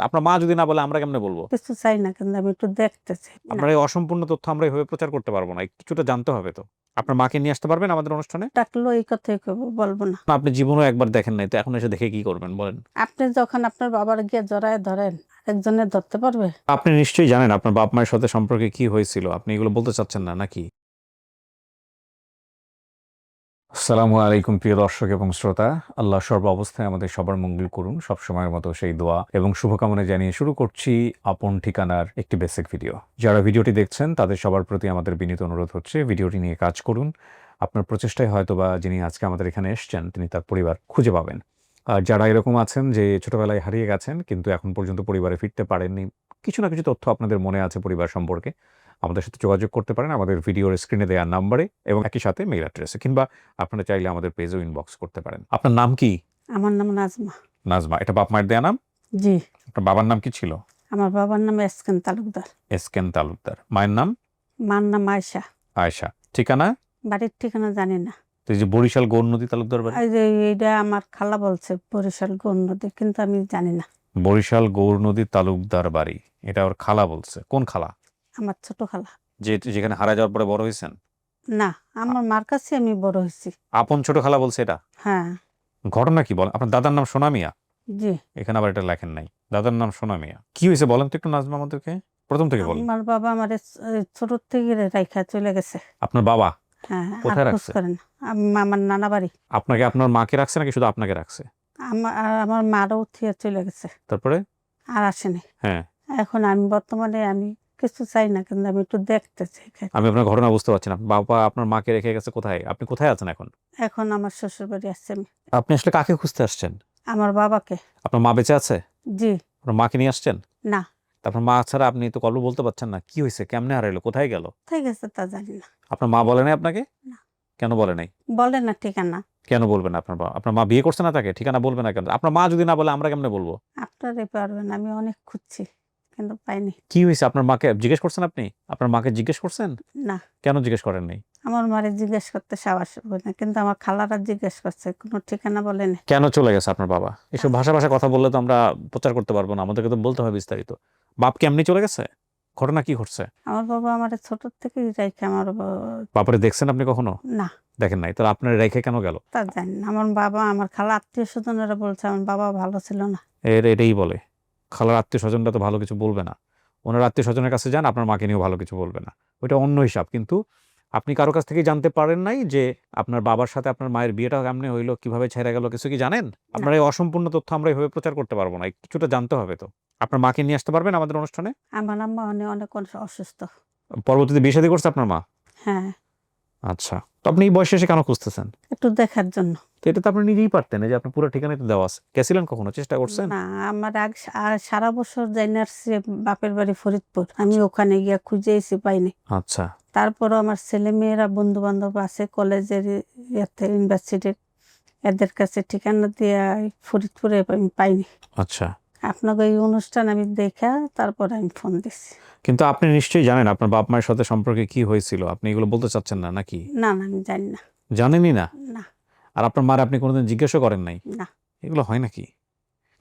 আপনার মা যদি না বলে আমরা কেমনে বলবো? কিছু চাই না, কিন্তু আমি একটু দেখতে চাই। আপনার এই অসম্পূর্ণ তথ্য আমরা এভাবে প্রচার করতে পারবো না, কিছুটা জানতে হবে তো। আপনার মাকে নিয়ে আসতে পারবেন আমাদের অনুষ্ঠানে? ডাকলো এই কথাই বলবো না। আপনি জীবনও একবার দেখেন নাই, তো এখন এসে দেখে কি করবেন বলেন? আপনি যখন আপনার বাবার গিয়ে জড়ায় ধরেন, একজনের ধরতে পারবে? আপনি নিশ্চয়ই জানেন আপনার বাপ মায়ের সাথে সম্পর্কে কি হয়েছিল, আপনি এগুলো বলতে চাচ্ছেন না নাকি? আসসালামু আলাইকুম প্রিয় দর্শক এবং শ্রোতা। আল্লাহ সর্ব অবস্থায় আমাদের সবার মঙ্গল করুন, সব সময়ের মতো সেই দোয়া এবং শুভকামনা জানিয়ে শুরু করছি আপন ঠিকানার একটি বেসিক ভিডিও। যারা ভিডিওটি দেখছেন তাদের সবার প্রতি আমাদের বিনীত অনুরোধ হচ্ছে ভিডিওটি নিয়ে কাজ করুন। আপনার প্রচেষ্টায় হয়তোবা যিনি আজকে আমাদের এখানে এসেছেন তিনি তার পরিবার খুঁজে পাবেন। আর যারা এরকম আছেন যে ছোটবেলায় হারিয়ে গেছেন কিন্তু এখন পর্যন্ত পরিবারে ফিরতে পারেননি, কিছু না কিছু তথ্য আপনাদের মনে আছে পরিবার সম্পর্কে, আমাদের সাথে যোগাযোগ করতে পারেন আমাদের ভিডিওর স্ক্রিনে দেওয়া নাম্বারে এবং একই সাথে মেইল অ্যাড্রেসে, কিংবা আপনারা চাইলে আমাদের পেজেও ইনবক্স করতে পারেন। আপনার নাম কি? আমার নাম নাজমা। নাজমা, এটা বাপ মায়ের দেয়া নাম? জি। আপনার বাবার নাম কি ছিল? আমার বাবার নাম এসকেন তালুকদার। এসকেন তালুকদার। মায়ের নাম? মার নাম আয়সা। আয়েশা। ঠিকানা? বাড়ির ঠিকানা জানি না। তো এই যে বরিশাল গৌরনদী তালুকদার বাড়ি? এই যে এইটা আমার খালা বলছে বরিশাল গৌর নদী, কিন্তু আমি জানি না। বরিশাল গৌরনদী তালুকদার বাড়ি, এটা ওর খালা বলছে। কোন খালা? আমার ছোট খালা। যেখানে হারা যাওয়ার পরে বড় হয়েছেন? না, আমার মার কাছে আমি বড় হয়েছি। আপন ছোট খালা বলছে এটা? হ্যাঁ। ঘটনা কি বলেন? আপনার দাদার নাম সোনা মিয়া? জি। এখানে আবার এটা লেখেন নাই। দাদার নাম সোনা মিয়া। কি হয়েছে বলেন তো একটু নাজমা আমাদেরকে, প্রথম থেকে বলেন। আমার বাবা আমার ছোট থেকে রাইখা চলে গেছে। আপনার বাবা হ্যাঁ, আর কোথায় খোঁজ রাখছে? করেন। আমার নানা বাড়ি। আপনাকে আপনার মাকে রাখছে নাকি শুধু আপনাকে রাখছে? আমার মারও উঠিয়ে চলে গেছে, তারপরে? আর আসেনি। হ্যাঁ, এখন আমি বর্তমানে আমি কিছু চাই না, কিন্তু আমি একটু দেখতে চাই। আমি আপনার ঘটনা বুঝতে পারছি না। বাবা আপনার মাকে রেখে গেছে কোথায়? আপনি কোথায় আছেন এখন? এখন আমার শ্বশুর বাড়ি আসছে আমি। আপনি আসলে কাকে খুঁজতে আসছেন? আমার বাবাকে। আপনার মা বেঁচে আছে? জি। আপনার মাকে নিয়ে আসছেন? না। আপনার মা ছাড়া আপনি তো কল্প বলতে পারছেন না, কি হয়েছে, কেমনে হারাইলো, কোথায় গেল? ঠিক আছে, তা জানি না। আপনার মা বলে নাই আপনাকে? না। কেন বলে নাই? বলে না ঠিকানা। কেন বলবেন? আপনার মা বিয়ে করছে না তাকে? ঠিকানা বলবে না কেন? আপনার মা যদি না বলে আমরা কেমনে বলবো? আপনারাই পারবেন, আমি অনেক খুঁজছি কিন্তু পাইনি। কি হয়েছে? আপনার মাকে জিজ্ঞেস করছেন আপনি? আপনার মাকে জিজ্ঞেস করছেন? না। কেন জিজ্ঞেস করেন নাই? আমার মারে জিজ্ঞেস করতে সাহস হয় না, কিন্তু আমার খালারা জিজ্ঞেস করছে, কোনো ঠিকানা বলেনি। কেন চলে গেছে আপনার বাবা? এসব ভাষা কথা বললে তো আমরা প্রচার করতে পারবো না, আমাদেরকে তো বলতে হবে বিস্তারিত। বাপ কি এমনি চলে গেছে? ঘটনা কি ঘটছে? আমার বাবা আমার ছোট থেকেই রাইখে বাপরে দেখছেন আপনি কখনো? না। দেখেন নাই, তাহলে আপনার রেখে কেন গেল? তা জানি না। আমার বাবা আমার খালা আত্মীয় স্বজনেরা বলছে আমার বাবা ভালো ছিল না। এটাই বলে। খালার আত্মীয় স্বজনরা তো ভালো কিছু বলবে না। ওনার আত্মীয় স্বজনের কাছে যান, আপনার মাকে নিয়েও ভালো কিছু বলবে না। ওইটা অন্য হিসাব। কিন্তু আপনি কারো কাছ থেকেই জানতে পারেন নাই যে আপনার বাবার সাথে আপনার মায়ের বিয়েটা কেমনে হইলো, কিভাবে ছেড়ে গেল, কিছু কি জানেন? আপনার এই অসম্পূর্ণ তথ্য আমরা এভাবে প্রচার করতে পারবো না, কিছুটা জানতে হবে তো। আপনার মাকে নিয়ে আসতে পারবেন আমাদের অনুষ্ঠানে? আমার আম্মা অনেক অসুস্থ। পরবর্তীতে বিয়ে শাদী করছে আপনার মা? হ্যাঁ। আচ্ছা, তো আপনি এই বয়সে এসে কেন খুঁজতেছেন? একটু দেখার জন্য। তো এটা তো আপনি নিজেই পারতেন, এই যে আপনার পুরো ঠিকানায় তো দেওয়া আছে। গেছিলেন কখনো, চেষ্টা করছেন? না, আমার সারা বছর যাই না আসছে বাপের বাড়ি ফরিদপুর, আমি ওখানে গিয়া খুঁজে এসে পাইনি। আচ্ছা। তারপরও আমার ছেলে মেয়েরা বন্ধু বান্ধব আছে কলেজের ইউনিভার্সিটির, এদের কাছে ঠিকানা দিয়ে ফরিদপুরে আমি পাইনি। আচ্ছা, আপনাকে এই অনুষ্ঠান আমি দেখা তারপর আমি ফোন দিচ্ছি। কিন্তু আপনি নিশ্চয়ই জানেন আপনার বাপ মায়ের সাথে সম্পর্কে কি হয়েছিল, আপনি এগুলো বলতে চাচ্ছেন না নাকি? না না, আমি জানি না। জানেনই না? না। আর আপনার মার আপনি কোনোদিন জিজ্ঞাসা করেন নাই? না। এগুলো হয় নাকি?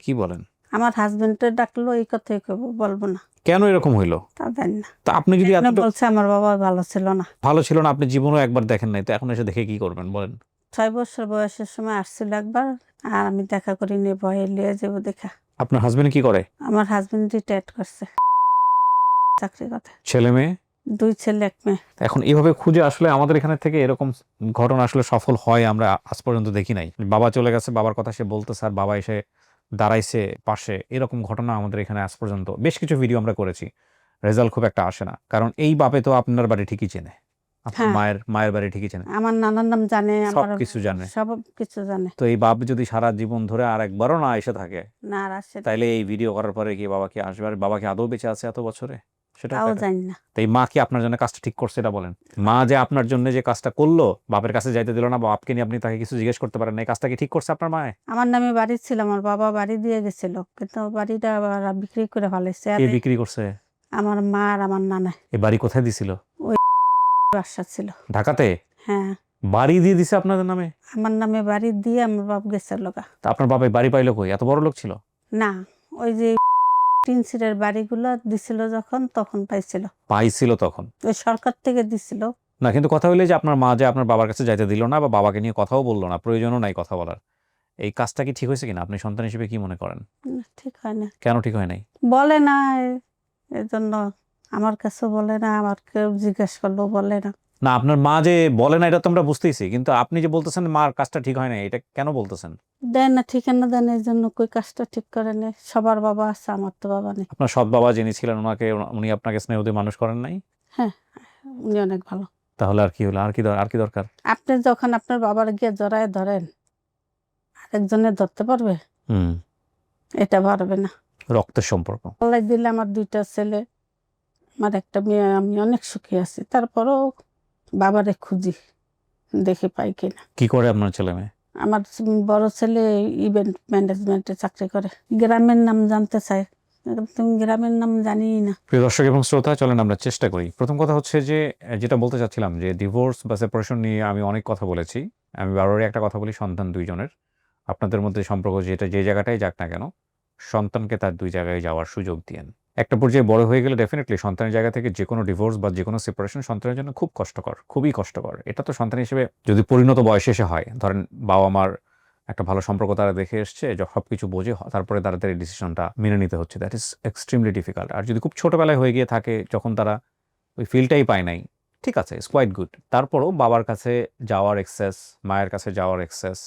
কি বলেন? আমার হাজবেন্ডের ডাকলো এই কথাই বলবো না। কেন এরকম হইলো? তা জানি না। তা আপনি যদি বলছে আমার বাবা ভালো ছিল না। ভালো ছিল না, আপনি জীবনও একবার দেখেন নাই, তো এখন এসে দেখে কি করবেন বলেন? 6 বছর বয়সের সময় আসছিল একবার, আর আমি দেখা করিনি, ভয়ে লিয়ে যাবো দেখা। আপনার হাজবেন্ড কি করে? আমার হাজবেন্ড রিটায়ার্ড করছে, চাকরি কথা। ছেলে মেয়ে? 2 ছেলে 1 মেয়ে। এখন এভাবে খুঁজে আসলে আমাদের এখানে থেকে এরকম ঘটনা আসলে সফল হয় আমরা আজ পর্যন্ত দেখি নাই। বাবা চলে গেছে, বাবার কথা সে বলতে, স্যার বাবা এসে দাঁড়াইছে পাশে, এরকম ঘটনা আমাদের এখানে আজ পর্যন্ত বেশ কিছু ভিডিও আমরা করেছি, রেজাল্ট খুব একটা আসে না। কারণ এই বাপে তো আপনার বাড়ি ঠিকই চেনে, আপনার মায়ের বাড়ি ঠিকই চেনে, আমার নানার নাম জানে, সব কিছু জানে, সব কিছু জানে। তো এই বাপ যদি সারা জীবন ধরে আর একবারও না এসে থাকে, না আর আসে, তাইলে এই ভিডিও করার পরে কি বাবা কি আসবে? আর বাবা কি আদৌ বেঁচে আছে এত বছরে? সেটা তাও জানি না। তো এই মা কি আপনার জন্য কাজটা ঠিক করছে এটা বলেন? মা যে আপনার জন্য যে কাজটা করলো, বাপের কাছে যাইতে দিল না, বাপকে নিয়ে আপনি তাকে কিছু জিজ্ঞেস করতে পারেন না, এই কাজটা কি ঠিক করছে আপনার মায়ে? আমার নামে বাড়ি ছিল, আমার বাবা বাড়ি দিয়ে গেছিল, কিন্তু বাড়িটা আবার বিক্রি করে ফেলেছে। কে বিক্রি করছে? আমার মা আর আমার নানা। এই বাড়ি কোথায় দিছিল? ওই বাসা ছিল ঢাকাতে? হ্যাঁ। বাড়ি দিয়ে দিছে আপনাদের নামে? আমার নামে বাড়ি দিয়ে আমার বাপ গেছে লোকা। তা আপনার বাবা বাড়ি পাইলো কই? এত বড় লোক ছিল? না, ওই যে টিন সিটের বাড়িগুলো দিছিল যখন তখন পাইছিল তখন? ওই সরকার থেকে দিছিল। না, কিন্তু কথা হইলে যে আপনার মা যে আপনার বাবার কাছে যাইতে দিল না বা বাবাকে নিয়ে কথাও বললো না, প্রয়োজনও নাই কথা বলার, এই কাজটা কি ঠিক হয়েছে কিনা আপনি সন্তান হিসেবে কি মনে করেন? ঠিক হয় না, কেন ঠিক হয় নাই? বলে না, এজন্য আমার কাছে বলে না, আমার কেউ জিজ্ঞেস করলেও বলে না। না, আপনার মা যে বলে না এটা তো আমরা বুঝতেইছি, কিন্তু আপনি যে বলতেছেন মার কাজটা ঠিক হয় না, এটা কেন বলতেছেন? দেয় না, ঠিকানা দেন, এই জন্য কই কাজটা ঠিক করে নেই। সবার বাবা আছে, আমার তো বাবা নেই। আপনার সৎ বাবা যিনি ছিলেন উনি আপনাকে স্নেহ দিয়ে মানুষ করেন নাই? হ্যাঁ, উনি অনেক ভালো। তাহলে আর কি হলো? আর কি দরকার? আপনি যখন আপনার বাবার গিয়ে জড়ায় ধরেন, আরেকজনের ধরতে পারবে? হুম। এটা পারবে না। রক্তের সম্পর্ক। আল্লাহ দিলে আমার 2টা ছেলে, আমার একটা মেয়ে, আমি অনেক সুখী আছি। তারপরেও বাবারে খুঁজি, দেখি পাই কিনা। কি করে আপনার ছেলে মেয়ে? আমার বড় ছেলে ইভেন্ট ম্যানেজমেন্টে চাকরি করে। গ্রামের নাম জানতে চায়, তুমি গ্রামের নাম জানি না। প্রিয় দর্শক এবং শ্রোতা, চলেন আমরা চেষ্টা করি। প্রথম কথা হচ্ছে যে যেটা বলতে চাচ্ছিলাম যে ডিভোর্স বা সেপারেশন নিয়ে আমি অনেক কথা বলেছি। আমি বারবারই একটা কথা বলি, সন্তান 2 জনের। আপনাদের মধ্যে সম্পর্ক যেটা যে জায়গাটাই যাক না কেন, সন্তানকে তার 2 জায়গায় যাওয়ার সুযোগ দিয়েন। একটা পর্যায়ে বড় হয়ে গেলে ডেফিনিটলি সন্তানের জায়গা থেকে যেকোনো ডিভোর্স বা যেকোনো সেপারেশন সন্তানের জন্য খুব কষ্টকর, খুবই কষ্টকর। এটা তো সন্তান হিসেবে যদি পরিণত বয়সে এসে হয়, ধরেন বাবা মার একটা ভালো সম্পর্ক তারা দেখে এসছে, সবকিছু বোঝে, তারপরে তাদের এই ডিসিশনটা মেনে নিতে হচ্ছে, দ্যাট ইজ এক্সট্রিমলি ডিফিকাল্ট। আর যদি খুব ছোটবেলায় হয়ে গিয়ে থাকে, যখন তারা ওই ফিলটাই পায় নাই, ঠিক আছে, ইটস কোয়াইট গুড। তারপরও বাবার কাছে যাওয়ার এক্সেস, মায়ের কাছে যাওয়ার এক্সেস,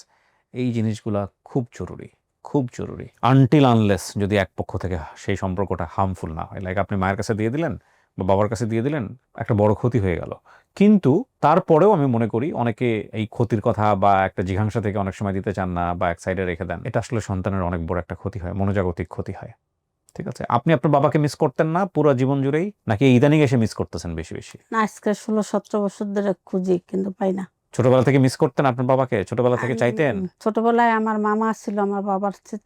এই জিনিসগুলা খুব জরুরি, খুব জরুরি। আনটিল আনলেস যদি এক পক্ষ থেকে সেই সম্পর্কটা হার্মফুল না হয়, লাইক আপনি মায়ের কাছে দিয়ে দিলেন বা বাবার কাছে দিয়ে দিলেন, একটা বড় ক্ষতি হয়ে গেল। কিন্তু তারপরেও আমি মনে করি অনেকে এই ক্ষতির কথা বা একটা জিঘাংসা থেকে অনেক সময় দিতে চান না বা এক সাইডে রেখে দেন। এটা আসলে সন্তানের অনেক বড় একটা ক্ষতি হয়, মনোজাগতিক ক্ষতি হয়। ঠিক আছে, আপনি আপনার বাবাকে মিস করতেন না পুরো জীবন জুড়েই, নাকি ইদানিং এসে মিস করতেছেন বেশি বেশি? না, আজকে 16-17 বছর ধরে খুঁজি, কিন্তু পাই না। ছোটবেলা থেকে মিস করতেন আপনার বাবাকে? ছোটবেলা থেকে চাইতেন? ছোটবেলায় আমার মামা ছিল, আমার বাবার চেয়ে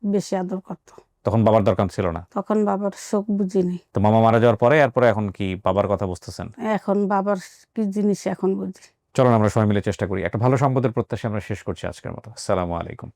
বেশি আদর করতো। তখন বাবার দরকার ছিল না? তখন বাবার শোক বুঝিনি। তো মামা মারা যাওয়ার পরে এরপরে এখন কি বাবার কথা বুঝতেছেন? এখন বাবার কি জিনিস এখন বুঝি। চলুন আমরা সবাই মিলে চেষ্টা করি। একটা ভালো সম্পদের প্রত্যাশা আমরা শেষ করছি আজকের মতো। আসসালামু আলাইকুম।